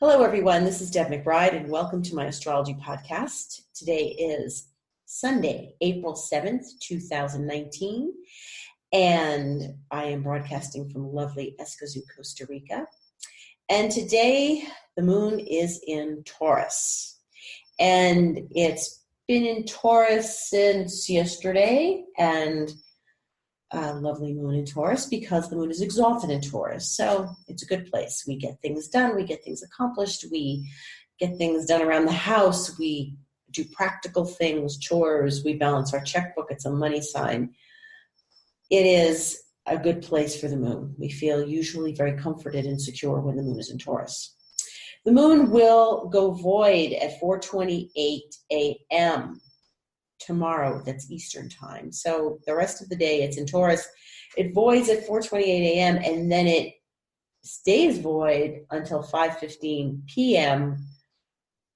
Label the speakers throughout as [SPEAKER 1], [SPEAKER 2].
[SPEAKER 1] Hello, everyone. This is Deb McBride, and welcome to my astrology podcast. Today is Sunday, April 7th, 2019, and I am broadcasting from lovely Escazú, Costa Rica. And today, the moon is in Taurus, and it's been in Taurus since yesterday, and a lovely moon in Taurus because the moon is exalted in Taurus. So it's a good place. We get things done. We get things accomplished. We get things done around the house. We do practical things, chores. We balance our checkbook. It's a money sign. It is a good place for the moon. We feel usually very comforted and secure when the moon is in Taurus. The moon will go void at 4:28 a.m. tomorrow. That's Eastern time. So the rest of the day it's in Taurus. It voids at 4:28 a.m. and then it stays void until 5:15 p.m.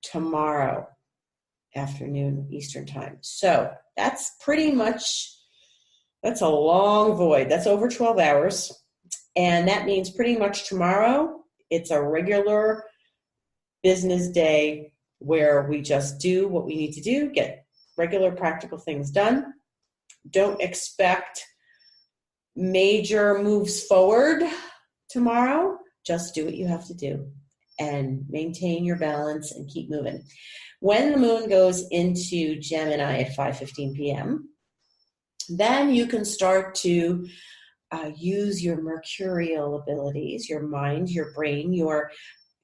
[SPEAKER 1] tomorrow afternoon Eastern time. So that's a long void. That's over 12 hours. And that means pretty much tomorrow it's a regular business day where we just do what we need to do, get regular practical things done. Don't expect major moves forward tomorrow. Just do what you have to do and maintain your balance and keep moving. When the moon goes into Gemini at 5:15 p.m., then you can start to use your mercurial abilities, your mind, your brain, your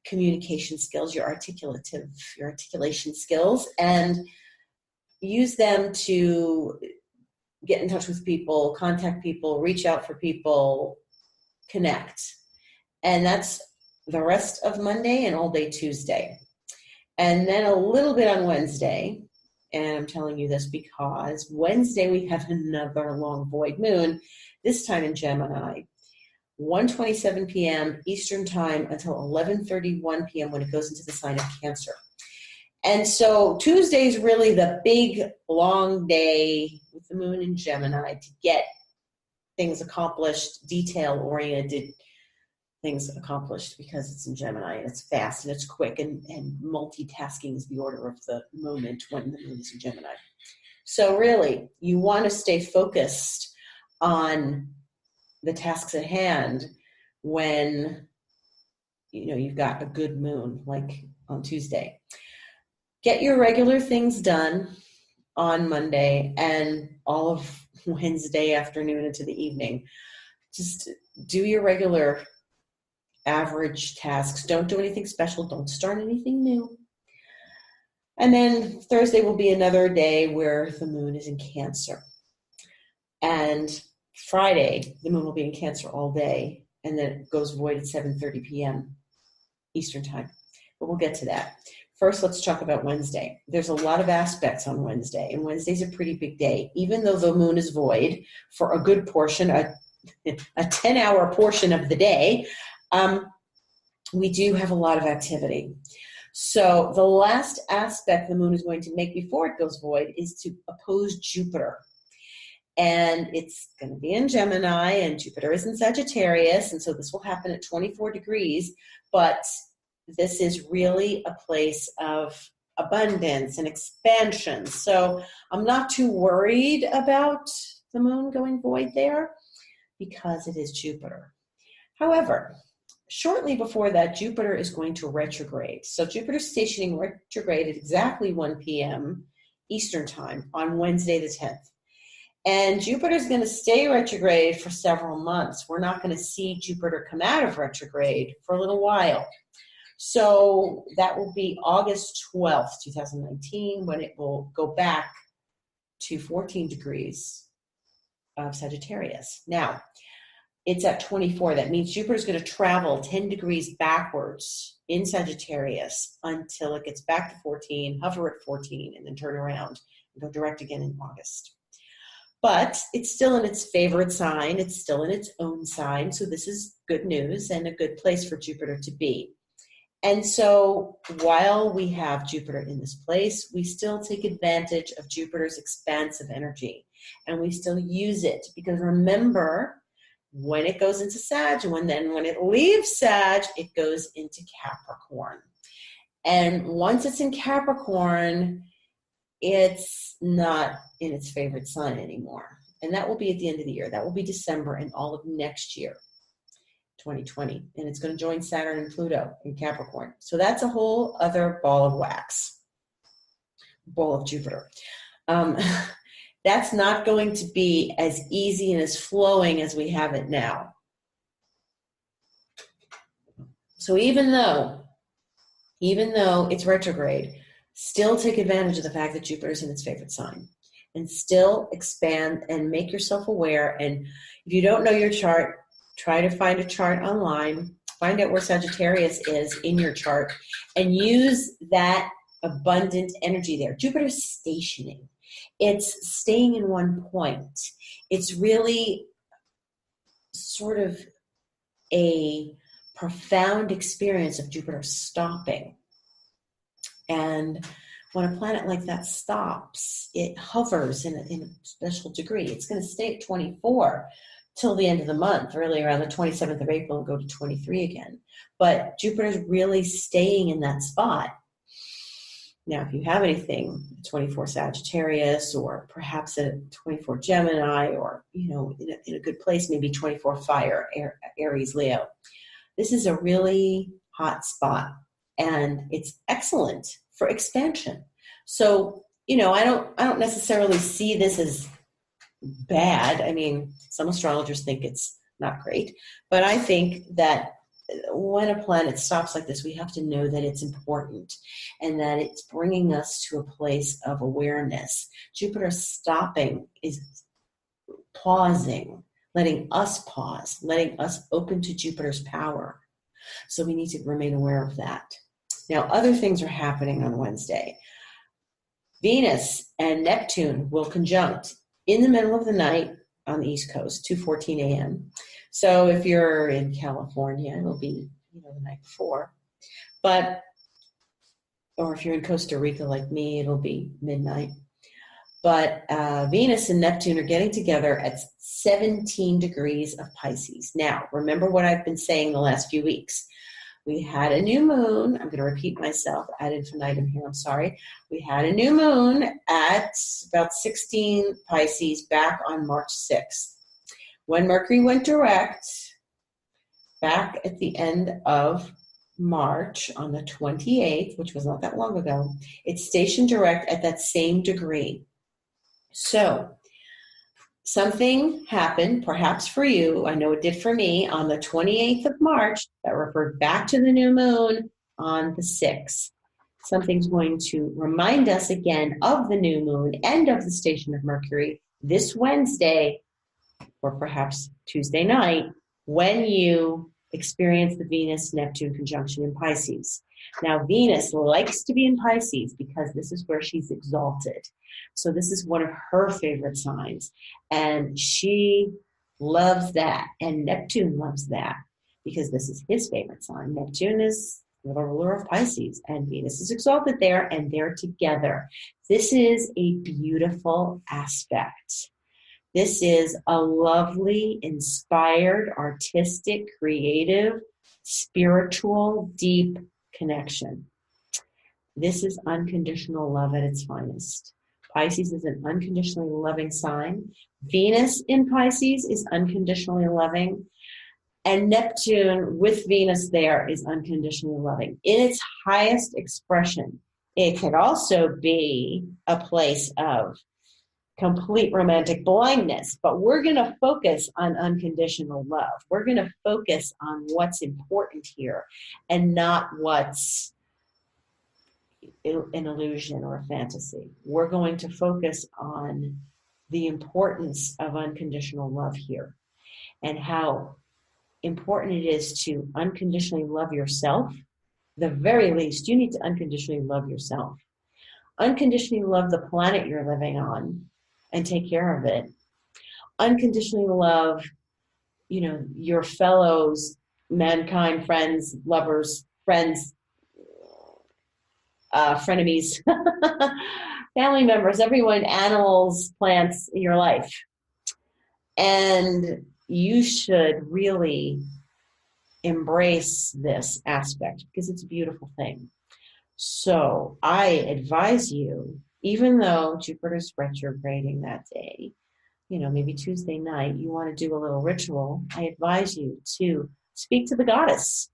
[SPEAKER 1] communication skills, your articulation skills, and use them to get in touch with people, contact people, reach out for people, connect. And that's the rest of Monday and all day Tuesday. And then a little bit on Wednesday, and I'm telling you this because Wednesday we have another long void moon, this time in Gemini, 1:27 p.m. Eastern time until 11:31 p.m. when it goes into the sign of Cancer. And so Tuesday is really the big, long day with the moon in Gemini to get things accomplished, detail-oriented things accomplished because it's in Gemini and it's fast and it's quick and multitasking is the order of the moment when the moon is in Gemini. So really, you want to stay focused on the tasks at hand when you've got a good moon like on Tuesday. Get your regular things done on Monday and all of Wednesday afternoon into the evening. Just do your regular average tasks. Don't do anything special. Don't start anything new. And then Thursday will be another day where the moon is in Cancer. And Friday, the moon will be in Cancer all day, and then it goes void at 7:30 p.m. Eastern time. But we'll get to that. First, let's talk about Wednesday. There's a lot of aspects on Wednesday, and Wednesday's a pretty big day. Even though the moon is void for a good portion, a 10-hour portion of the day, we do have a lot of activity. So the last aspect the moon is going to make before it goes void is to oppose Jupiter. And it's going to be in Gemini, and Jupiter is in Sagittarius, and so this will happen at 24 degrees, but this is really a place of abundance and expansion. So I'm not too worried about the moon going void there because it is Jupiter. However, shortly before that, Jupiter is going to retrograde. So Jupiter's stationing retrograde at exactly 1 p.m. Eastern time on Wednesday the 10th. And Jupiter's going to stay retrograde for several months. We're not going to see Jupiter come out of retrograde for a little while. So that will be August 12th, 2019, when it will go back to 14 degrees of Sagittarius. Now, it's at 24. That means Jupiter's going to travel 10 degrees backwards in Sagittarius until it gets back to 14, hover at 14, and then turn around and go direct again in August. But it's still in its favorite sign. It's still in its own sign. So this is good news and a good place for Jupiter to be. And so while we have Jupiter in this place, we still take advantage of Jupiter's expansive energy, and we still use it because remember when it goes into Sag, and when it leaves Sag, it goes into Capricorn. And once it's in Capricorn, it's not in its favorite sign anymore. And that will be at the end of the year. That will be December and all of next year, 2020. And it's going to join Saturn and Pluto in Capricorn. So that's a whole other ball of wax, ball of Jupiter. That's not going to be as easy and as flowing as we have it now. So even though it's retrograde, still take advantage of the fact that Jupiter is in its favorite sign, and still expand and make yourself aware. And if you don't know your chart, try to find a chart online, find out where Sagittarius is in your chart, and use that abundant energy there. Jupiter's stationing. It's staying in one point. It's really sort of a profound experience of Jupiter stopping. And when a planet like that stops, it hovers in a special degree. It's going to stay at 24 till the end of the month, really around the 27th of April, and go to 23 again. But Jupiter's really staying in that spot. Now, if you have anything, 24 Sagittarius, or perhaps a 24 Gemini, or, in a good place, maybe 24 Fire, Aries, Leo. This is a really hot spot, and it's excellent for expansion. So, I don't necessarily see this as bad. I mean, some astrologers think it's not great, but I think that when a planet stops like this, we have to know that it's important and that it's bringing us to a place of awareness. Jupiter stopping is pausing, letting us pause, letting us open to Jupiter's power. So we need to remain aware of that. Now, other things are happening on Wednesday. Venus and Neptune will conjunct in the middle of the night on the East Coast, 2:14 a.m. So if you're in California, it'll be the night before. Or if you're in Costa Rica like me, it'll be midnight. But Venus and Neptune are getting together at 17 degrees of Pisces. Now, remember what I've been saying the last few weeks. We had a new moon. I'm going to repeat myself ad infinitum here. I'm sorry. We had a new moon at about 16 Pisces back on March 6th. When Mercury went direct, back at the end of March on the 28th, which was not that long ago, it stationed direct at that same degree. So something happened, perhaps for you, I know it did for me, on the 28th of March that referred back to the new moon on the 6th. Something's going to remind us again of the new moon and of the station of Mercury this Wednesday, or perhaps Tuesday night, when you experience the Venus-Neptune conjunction in Pisces. Now, Venus likes to be in Pisces because this is where she's exalted. So this is one of her favorite signs. And she loves that. And Neptune loves that because this is his favorite sign. Neptune is the ruler of Pisces, and Venus is exalted there, and they're together. This is a beautiful aspect. This is a lovely, inspired, artistic, creative, spiritual, deep connection. This is unconditional love at its finest. Pisces is an unconditionally loving sign. Venus in Pisces is unconditionally loving. And Neptune with Venus there is unconditionally loving. In its highest expression, it could also be a place of complete romantic blindness, but we're going to focus on unconditional love. We're going to focus on what's important here and not what's an illusion or a fantasy. We're going to focus on the importance of unconditional love here and how important it is to unconditionally love yourself. The very least, you need to unconditionally love yourself. Unconditionally love the planet you're living on and take care of it. Unconditionally love, your fellows, mankind, friends, lovers, friends, frenemies, family members, everyone, animals, plants in your life. And you should really embrace this aspect because it's a beautiful thing. So I advise you, even though Jupiter's retrograding that day, maybe Tuesday night, you want to do a little ritual, I advise you to speak to the goddess.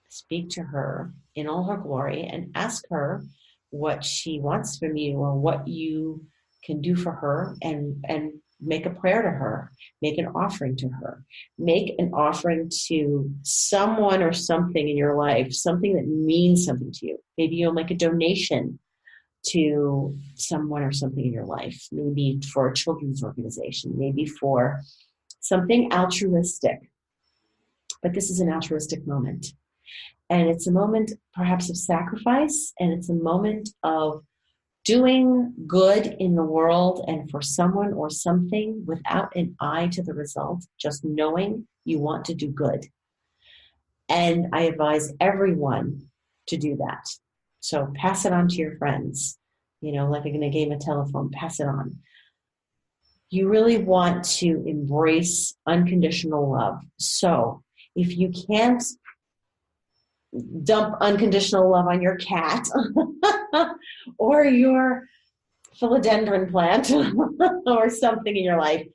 [SPEAKER 1] Speak to her in all her glory and ask her what she wants from you or what you can do for her, and make a prayer to her, make an offering to her, make an offering to someone or something in your life, something that means something to you. Maybe you'll make a donation to someone or something in your life, maybe for a children's organization, maybe for something altruistic. But this is an altruistic moment. And it's a moment perhaps of sacrifice, and it's a moment of doing good in the world and for someone or something without an eye to the result, just knowing you want to do good. And I advise everyone to do that. So pass it on to your friends, like in a game of telephone, pass it on. You really want to embrace unconditional love. So if you can't dump unconditional love on your cat or your philodendron plant or something in your life,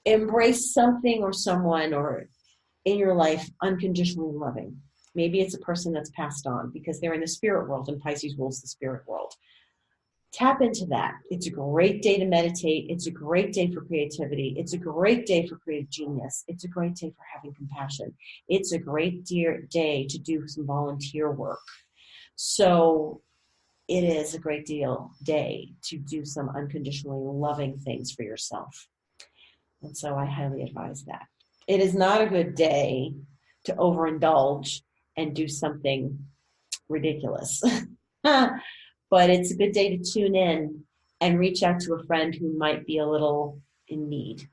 [SPEAKER 1] embrace something or someone or in your life unconditionally loving. Maybe it's a person that's passed on because they're in the spirit world, and Pisces rules the spirit world. Tap into that. It's a great day to meditate. It's a great day for creativity. It's a great day for creative genius. It's a great day for having compassion. It's a great day to do some volunteer work. So it is a great day to do some unconditionally loving things for yourself. And so I highly advise that. It is not a good day to overindulge and do something ridiculous. But it's a good day to tune in and reach out to a friend who might be a little in need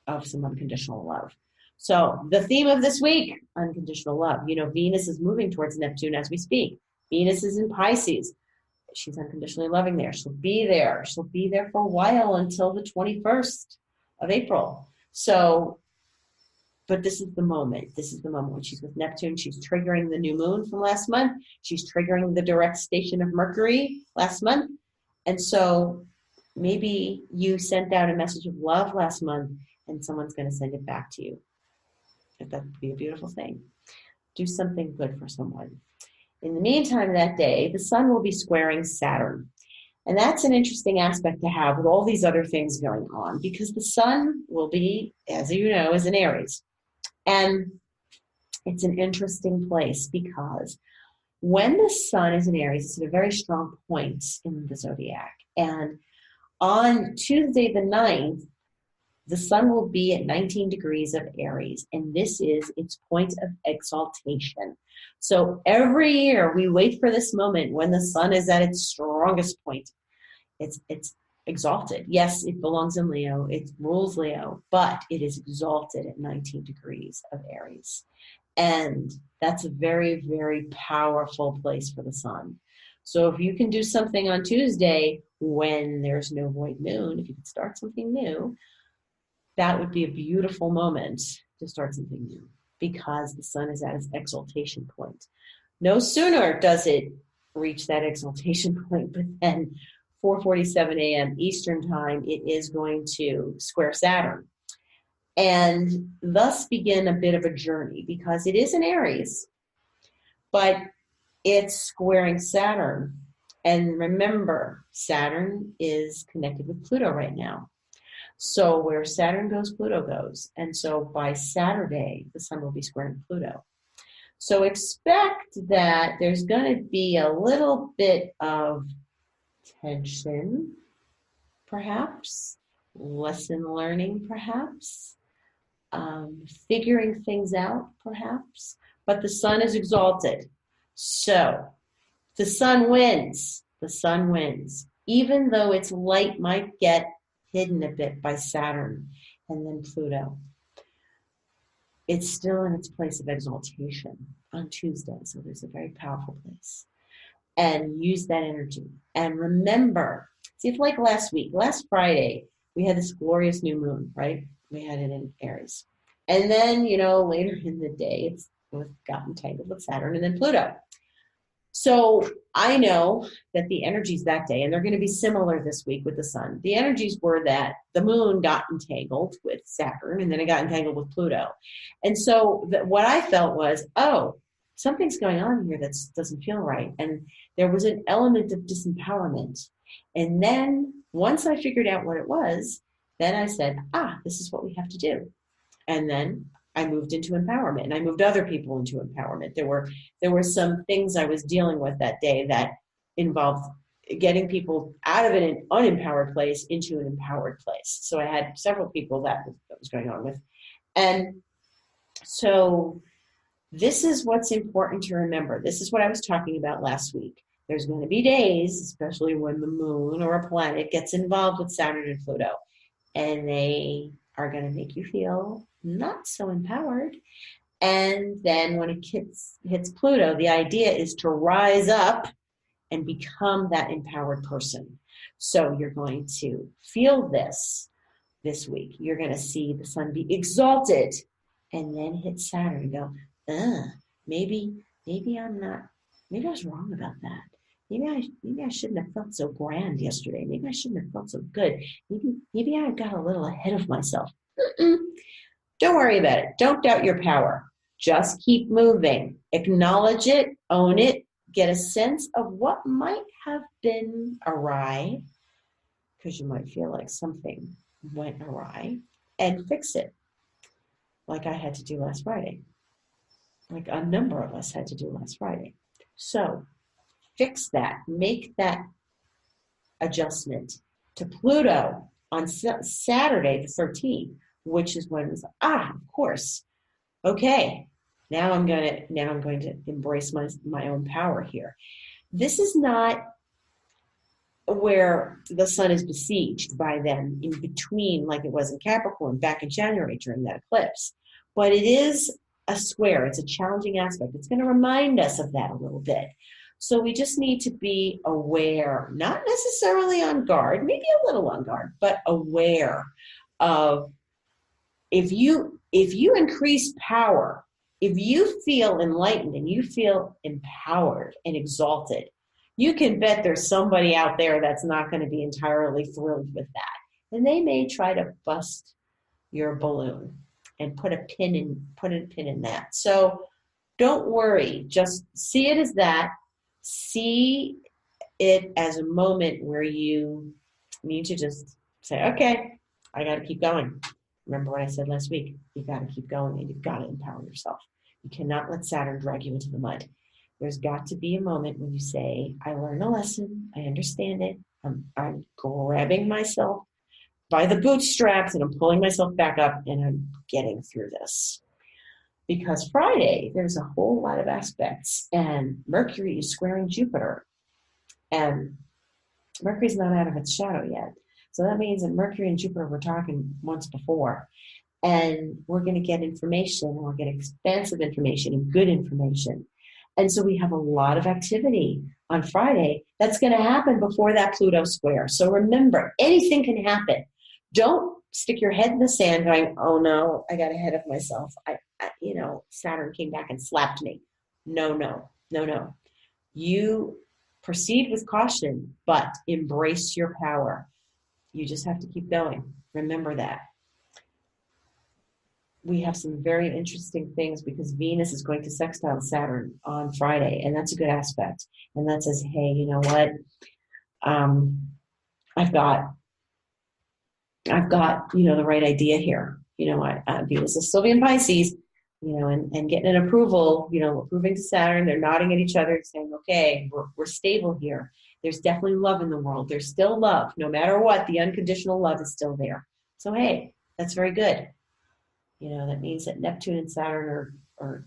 [SPEAKER 1] of some unconditional love. So the theme of this week, unconditional love. Venus is moving towards Neptune as we speak. Venus is in Pisces. She's unconditionally loving there. She'll be there. She'll be there for a while until the 21st of April. So, but this is the moment. This is the moment when she's with Neptune. She's triggering the new moon from last month. She's triggering the direct station of Mercury last month. And so maybe you sent out a message of love last month and someone's going to send it back to you. That would be a beautiful thing. Do something good for someone. In the meantime, that day, the sun will be squaring Saturn. And that's an interesting aspect to have with all these other things going on, because the sun will be, as you know, is in Aries. And it's an interesting place because when the sun is in Aries, it's at a very strong point in the zodiac. And on Tuesday the 9th, the sun will be at 19 degrees of Aries, and this is its point of exaltation. So every year we wait for this moment when the sun is at its strongest point. It's exalted. Yes, it belongs in Leo. It rules Leo, but it is exalted at 19 degrees of Aries. And that's a very, very powerful place for the sun. So if you can do something on Tuesday when there's no void moon, if you could start something new, that would be a beautiful moment to start something new because the sun is at its exaltation point. No sooner does it reach that exaltation point, but then 4:47 a.m. Eastern time, it is going to square Saturn and thus begin a bit of a journey because it is in Aries, but it's squaring Saturn. And remember, Saturn is connected with Pluto right now. So where Saturn goes, Pluto goes. And so by Saturday, the sun will be squaring Pluto. So expect that there's going to be a little bit of tension, perhaps, lesson learning, perhaps, figuring things out, perhaps. But the sun is exalted. So the sun wins. The sun wins. Even though its light might get hidden a bit by Saturn and then Pluto, it's still in its place of exaltation on Tuesday. So there's a very powerful place. And use that energy. And remember, see if like last week, last Friday, we had this glorious new moon, right? We had it in Aries. And then, later in the day, it got entangled with Saturn and then Pluto. So I know that the energies that day, and they're going to be similar this week with the sun, the energies were that the moon got entangled with Saturn and then it got entangled with Pluto. And so what I felt was, oh, something's going on here that doesn't feel right. And there was an element of disempowerment. And then once I figured out what it was, then I said, this is what we have to do. And then I moved into empowerment, and I moved other people into empowerment. There were some things I was dealing with that day that involved getting people out of an unempowered place into an empowered place. So I had several people that was going on with. And so this is what's important to remember. This is what I was talking about last week. There's going to be days, especially when the moon or a planet gets involved with Saturn and Pluto, and they are going to make you feel not so empowered. And then when it hits Pluto, the idea is to rise up and become that empowered person. So you're going to feel this week. You're going to see the sun be exalted and then hit Saturn and go, maybe I was wrong about that. Maybe I shouldn't have felt so grand yesterday. Maybe I shouldn't have felt so good. Maybe I got a little ahead of myself. Don't worry about it. Don't doubt your power. Just keep moving. Acknowledge it, own it, get a sense of what might have been awry, because you might feel like something went awry, and fix it, like I had to do last Friday, like a number of us had to do last Friday. So fix that, make that adjustment to Pluto on Saturday the 13th, which is when it was, of course, okay, now I'm going to embrace my own power here. This is not where the sun is besieged by them in between, like it was in Capricorn back in January during that eclipse, but it is a square. It's a challenging aspect. It's going to remind us of that a little bit. So we just need to be aware, not necessarily on guard, maybe a little on guard, but aware of if you increase power, if you feel enlightened and you feel empowered and exalted, you can bet there's somebody out there that's not going to be entirely thrilled with that. And they may try to bust your balloon and put a pin in that. So don't worry, just see it as that. See it as a moment where you need to just say, okay, I got to keep going. Remember what I said last week? You got to keep going and you've got to empower yourself. You cannot let Saturn drag you into the mud. There's got to be a moment when you say, I learned a lesson. I understand it. I'm grabbing myself by the bootstraps and I'm pulling myself back up and I'm getting through this. Because Friday, there's a whole lot of aspects, and Mercury is squaring Jupiter, and Mercury's not out of its shadow yet. So that means that Mercury and Jupiter were talking once before, and we're going to get information, we'll get expansive information and good information. And so we have a lot of activity on Friday that's going to happen before that Pluto square. So remember, anything can happen. Don't stick your head in the sand going, oh no, I got ahead of myself. Saturn came back and slapped me. No. You proceed with caution, but embrace your power. You just have to keep going. Remember that. We have some very interesting things because Venus is going to sextile Saturn on Friday, and that's a good aspect. And that says, hey, you know what? I've got the right idea here. Venus is still in Pisces, and getting an approval, approving to Saturn. They're nodding at each other saying, okay, we're stable here. There's definitely love in the world. There's still love. No matter what, the unconditional love is still there. So, hey, that's very good. That means that Neptune and Saturn are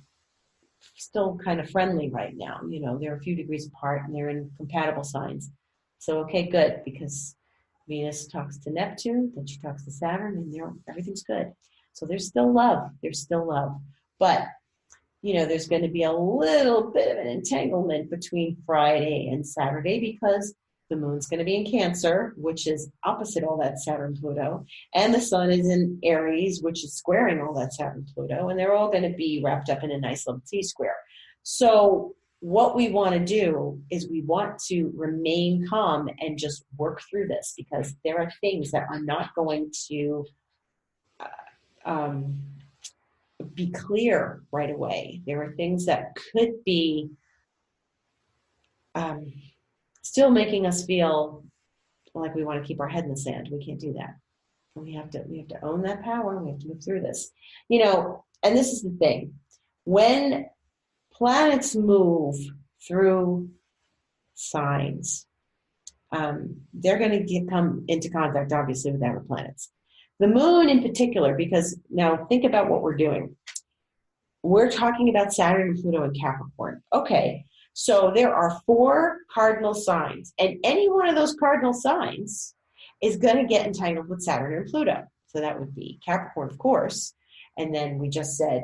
[SPEAKER 1] still kind of friendly right now. They're a few degrees apart and they're in compatible signs. So, okay, good, because Venus talks to Neptune, then she talks to Saturn, and everything's good. So there's still love. But, there's going to be a little bit of an entanglement between Friday and Saturday because The moon's going to be in Cancer, which is opposite all that Saturn Pluto. And the sun is in Aries, which is squaring all that Saturn Pluto. And they're all going to be wrapped up in a nice little T-square. So what we want to do is we want to remain calm and just work through this, because there are things that are not going to be clear right away. There are things that could be still making us feel like we want to keep our head in the sand. We can't do that. We have to own that power. We have to move through this. And this is the thing. When planets move through signs, they're going to come into contact, obviously, with outer planets. The moon in particular, because now think about what we're doing. We're talking about Saturn and Pluto and Capricorn. Okay, so there are 4 cardinal signs, and any one of those cardinal signs is going to get entangled with Saturn and Pluto. So that would be Capricorn, of course, and then we just said,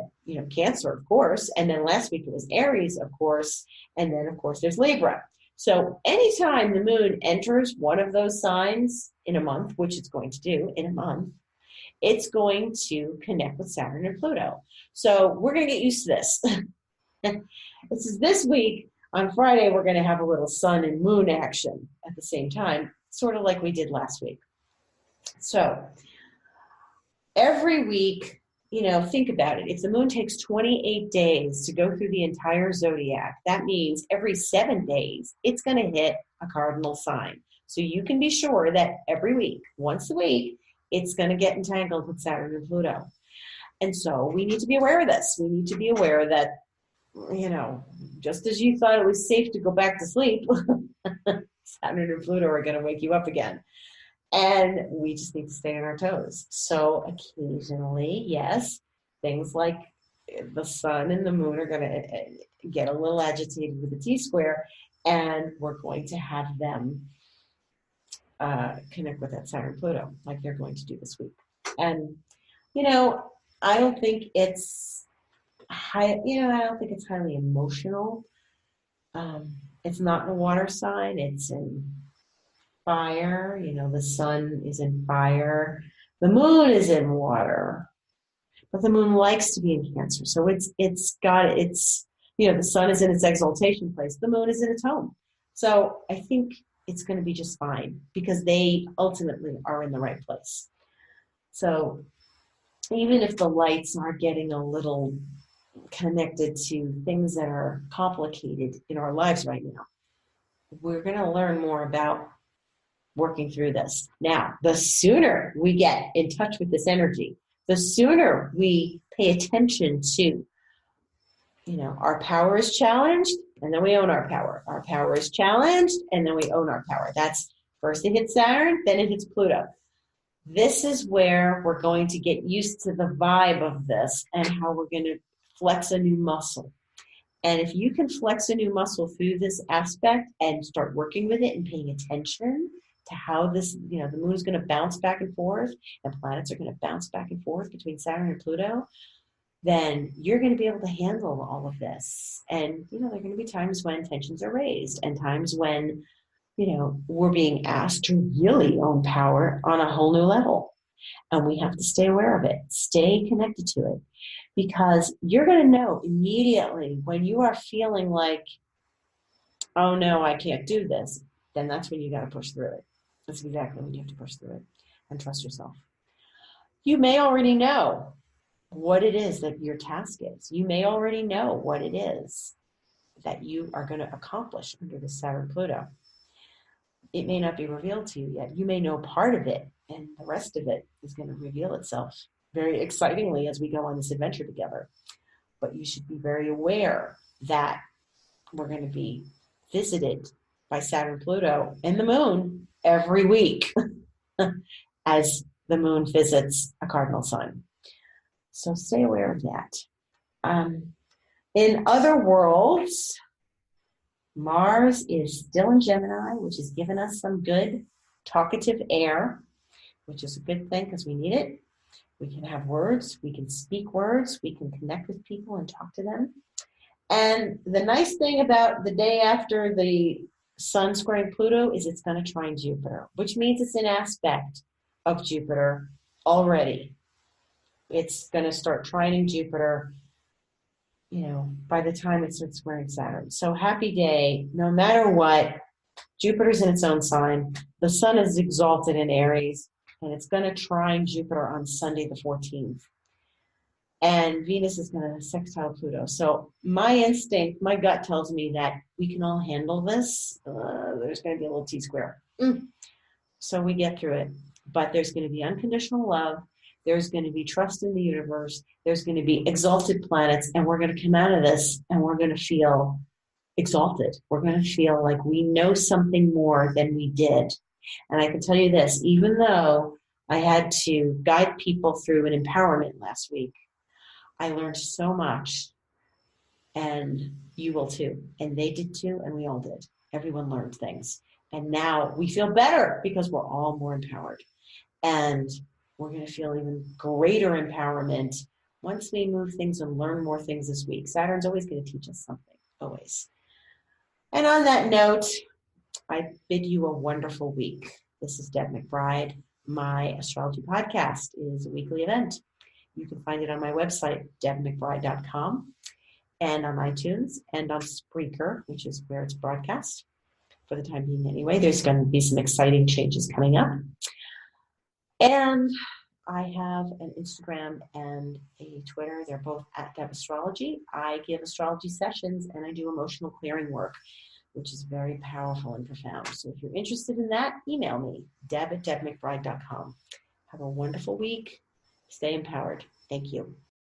[SPEAKER 1] Cancer, of course, and then last week it was Aries, of course, and then, of course, there's Libra. So anytime the moon enters one of those signs in a month, which it's going to do in a month, it's going to connect with Saturn and Pluto. So we're going to get used to this. This week, on Friday, we're going to have a little sun and moon action at the same time, sort of like we did last week. So every week, think about it. If the moon takes 28 days to go through the entire zodiac, that means every 7 days, it's going to hit a cardinal sign. So you can be sure that every week, once a week, it's going to get entangled with Saturn and Pluto. And so we need to be aware of this. We need to be aware that, just as you thought it was safe to go back to sleep, Saturn and Pluto are going to wake you up again. And we just need to stay on our toes. So occasionally, yes, things like the sun and the moon are going to get a little agitated with the T-square, and we're going to have them connect with that Saturn Pluto like they're going to do this week. And, I don't think it's highly emotional. It's not in a water sign. It's in fire. The sun is in fire. The moon is in water, but the moon likes to be in Cancer. So the sun is in its exaltation place. The moon is in its home. So I think it's going to be just fine, because they ultimately are in the right place. So even if the lights are getting a little connected to things that are complicated in our lives right now, we're going to learn more about working through this. Now, the sooner we get in touch with this energy, the sooner we pay attention to, our power is challenged, and then we own our power. Our power is challenged, and then we own our power. That's first it hits Saturn, then it hits Pluto. This is where we're going to get used to the vibe of this and how we're going to flex a new muscle. And if you can flex a new muscle through this aspect and start working with it and paying attention to how this, the moon is going to bounce back and forth, and planets are going to bounce back and forth between Saturn and Pluto, then you're going to be able to handle all of this. And, there are going to be times when tensions are raised, and times when, we're being asked to really own power on a whole new level. And we have to stay aware of it, stay connected to it, because you're going to know immediately when you are feeling like, oh no, I can't do this, then that's when you got to push through it. That's exactly when you have to push through it and trust yourself. You may already know what it is that your task is. You may already know what it is that you are going to accomplish under the Saturn Pluto. It may not be revealed to you yet. You may know part of it, and the rest of it is going to reveal itself very excitingly as we go on this adventure together. But you should be very aware that we're going to be visited by Saturn, Pluto, and the moon every week as the moon visits a cardinal sign. So stay aware of that. In other worlds, Mars is still in Gemini, which has given us some good talkative air, which is a good thing because we need it. We can have words, we can speak words, we can connect with people and talk to them. And the nice thing about the day after the Sun squaring Pluto is it's going to trine Jupiter, which means it's an aspect of Jupiter already. It's going to start trining Jupiter, by the time it starts squaring Saturn. So happy day, no matter what. Jupiter's in its own sign. The sun is exalted in Aries, and it's going to trine Jupiter on Sunday the 14th. And Venus is going to sextile Pluto. So my instinct, my gut tells me that we can all handle this. There's going to be a little T-square. So we get through it. But there's going to be unconditional love. There's going to be trust in the universe. There's going to be exalted planets. And we're going to come out of this and we're going to feel exalted. We're going to feel like we know something more than we did. And I can tell you this, even though I had to guide people through an empowerment last week, I learned so much, and you will too. And they did too, and we all did. Everyone learned things. And now we feel better because we're all more empowered. And we're going to feel even greater empowerment once we move things and learn more things this week. Saturn's always going to teach us something, always. And on that note, I bid you a wonderful week. This is Deb McBride. My astrology podcast is a weekly event. You can find it on my website, debmcbride.com, and on iTunes, and on Spreaker, which is where it's broadcast for the time being anyway. There's going to be some exciting changes coming up. And I have an Instagram and a Twitter. They're both at Deb Astrology. I give astrology sessions, and I do emotional clearing work, which is very powerful and profound. So if you're interested in that, email me, deb@debmcbride.com. Have a wonderful week. Stay empowered. Thank you.